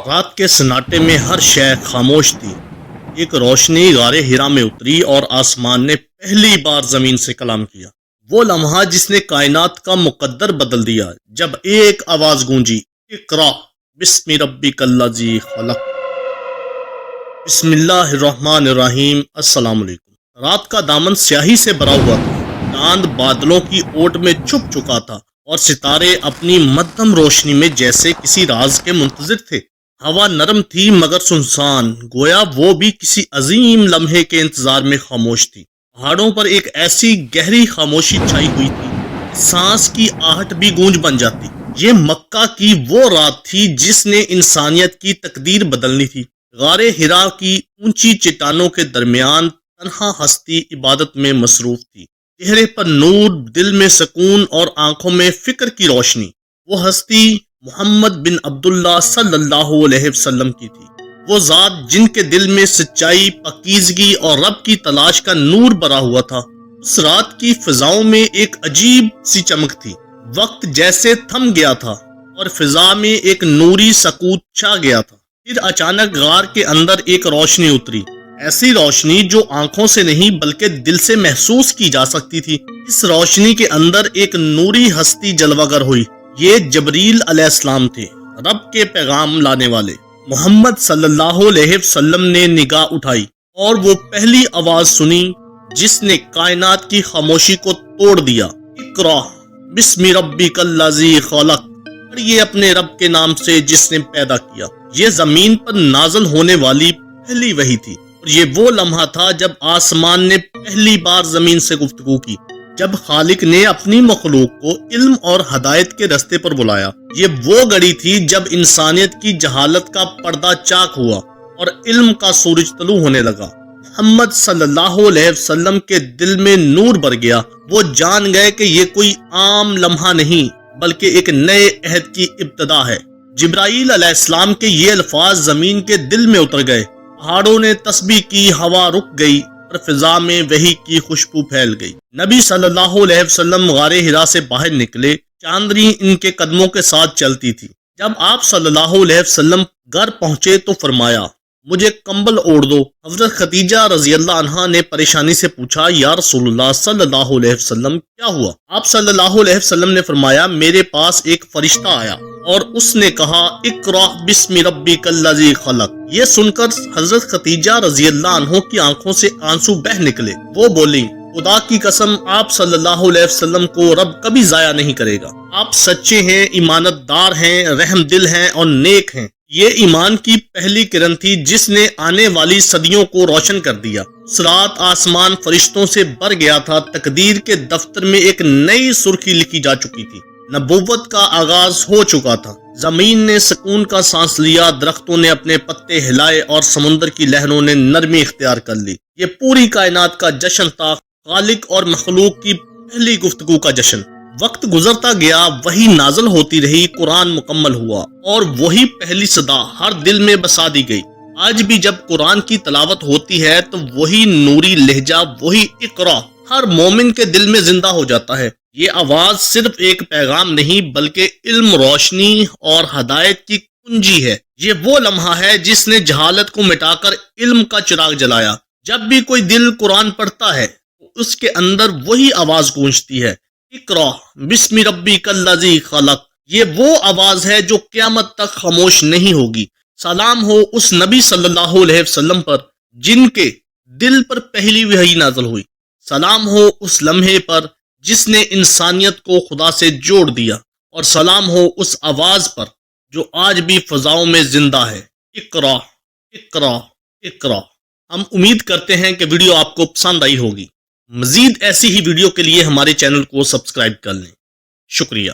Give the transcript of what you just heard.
رات کے سناٹے میں ہر شے خاموش تھی۔ ایک روشنی غار ہرا میں اتری اور آسمان نے پہلی بار زمین سے کلام کیا۔ وہ لمحہ جس نے کائنات کا مقدر بدل دیا، جب ایک آواز گونجی، اقرا بسم ربک الذی خلق۔ بسم اللہ الرحمن الرحیم۔ السلام علیکم۔ رات کا دامن سیاہی سے بھرا ہوا تھا، چاند بادلوں کی اوٹ میں چھپ چکا تھا اور ستارے اپنی مدھم روشنی میں جیسے کسی راز کے منتظر تھے۔ ہوا نرم تھی مگر سنسان، گویا وہ بھی کسی عظیم لمحے کے انتظار میں خاموش تھی۔ پہاڑوں پر ایک ایسی گہری خاموشی چھائی ہوئی تھی، سانس کی آہٹ بھی گونج بن جاتی۔ یہ مکہ کی وہ رات تھی جس نے انسانیت کی تقدیر بدلنی تھی۔ غار ہرا کی اونچی چٹانوں کے درمیان تنہا ہستی عبادت میں مصروف تھی، چہرے پر نور، دل میں سکون اور آنکھوں میں فکر کی روشنی۔ وہ ہستی محمد بن عبداللہ صلی اللہ علیہ وسلم کی تھی، وہ ذات جن کے دل میں سچائی، پاکیزگی اور رب کی تلاش کا نور بھرا ہوا تھا۔ اس رات کی فضاؤں میں ایک عجیب سی چمک تھی، وقت جیسے تھم گیا تھا اور فضا میں ایک نوری سکوت چھا گیا تھا۔ پھر اچانک غار کے اندر ایک روشنی اتری، ایسی روشنی جو آنکھوں سے نہیں بلکہ دل سے محسوس کی جا سکتی تھی۔ اس روشنی کے اندر ایک نوری ہستی جلوہ گر ہوئی۔ یہ جبریل علیہ السلام تھے، رب کے پیغام لانے والے۔ محمد صلی اللہ علیہ وسلم نے نگاہ اٹھائی اور وہ پہلی آواز سنی جس نے کائنات کی خاموشی کو توڑ دیا، اقرا بسم ربک الذی خلق، پڑھیے اپنے رب کے نام سے جس نے پیدا کیا۔ یہ زمین پر نازل ہونے والی پہلی وحی تھی، اور یہ وہ لمحہ تھا جب آسمان نے پہلی بار زمین سے گفتگو کی، جب خالق نے اپنی مخلوق کو علم اور ہدایت کے رستے پر بلایا۔ یہ وہ گھڑی تھی جب انسانیت کی جہالت کا پردہ چاک ہوا اور علم کا سورج طلوع ہونے لگا۔ محمد صلی اللہ علیہ وسلم کے دل میں نور بھر گیا۔ وہ جان گئے کہ یہ کوئی عام لمحہ نہیں بلکہ ایک نئے عہد کی ابتدا ہے۔ جبرائیل علیہ السلام کے یہ الفاظ زمین کے دل میں اتر گئے، پہاڑوں نے تسبیح کی، ہوا رک گئی اور فضا میں وحی کی خوشبو پھیل گئی۔ نبی صلی اللہ علیہ وسلم غار ہرا سے باہر نکلے، چاندنی ان کے قدموں کے ساتھ چلتی تھی۔ جب آپ صلی اللہ علیہ وسلم گھر پہنچے تو فرمایا، مجھے کمبل اوڑھ دو۔ حضرت خدیجہ رضی اللہ عنہا نے پریشانی سے پوچھا، یا رسول اللہ صلی اللہ علیہ وسلم کیا ہوا؟ آپ صلی اللہ علیہ وسلم نے فرمایا، میرے پاس ایک فرشتہ آیا اور اس نے کہا، اقرا بسم ربک الذی خلق۔ یہ سن کر حضرت خدیجہ رضی اللہ عنہ کی آنکھوں سے آنسو بہہ نکلے۔ وہ بولی، خدا کی قسم، آپ صلی اللہ علیہ وسلم کو رب کبھی ضائع نہیں کرے گا۔ آپ سچے ہیں، ایمانت دار ہیں، رحم دل ہیں اور نیک ہیں۔ یہ ایمان کی پہلی کرن تھی جس نے آنے والی صدیوں کو روشن کر دیا۔ اس رات آسمان فرشتوں سے بھر گیا تھا، تقدیر کے دفتر میں ایک نئی سرخی لکھی جا چکی تھی، نبوت کا آغاز ہو چکا تھا۔ زمین نے سکون کا سانس لیا، درختوں نے اپنے پتے ہلائے اور سمندر کی لہروں نے نرمی اختیار کر لی۔ یہ پوری کائنات کا جشن تھا، خالق اور مخلوق کی پہلی گفتگو کا جشن۔ وقت گزرتا گیا، وحی نازل ہوتی رہی، قرآن مکمل ہوا اور وہی پہلی صدا ہر دل میں بسا دی گئی۔ آج بھی جب قرآن کی تلاوت ہوتی ہے تو وہی نوری لہجہ، وہی اقرا ہر مومن کے دل میں زندہ ہو جاتا ہے۔ یہ آواز صرف ایک پیغام نہیں بلکہ علم، روشنی اور ہدایت کی کنجی ہے۔ یہ وہ لمحہ ہے جس نے جہالت کو مٹا کر علم کا چراغ جلایا۔ جب بھی کوئی دل قرآن پڑھتا ہے تو اس کے اندر وہی آواز گونجتی ہے، اقرا بسم ربک الذی خلق۔ یہ وہ آواز ہے جو قیامت تک خاموش نہیں ہوگی۔ سلام ہو اس نبی صلی اللہ علیہ وسلم پر جن کے دل پر پہلی وحی نازل ہوئی۔ سلام ہو اس لمحے پر جس نے انسانیت کو خدا سے جوڑ دیا، اور سلام ہو اس آواز پر جو آج بھی فضاؤں میں زندہ ہے، اقرا اقرا اقرا۔ ہم امید کرتے ہیں کہ ویڈیو آپ کو پسند آئی ہوگی۔ مزید ایسی ہی ویڈیو کے لیے ہمارے چینل کو سبسکرائب کر لیں۔ شکریہ۔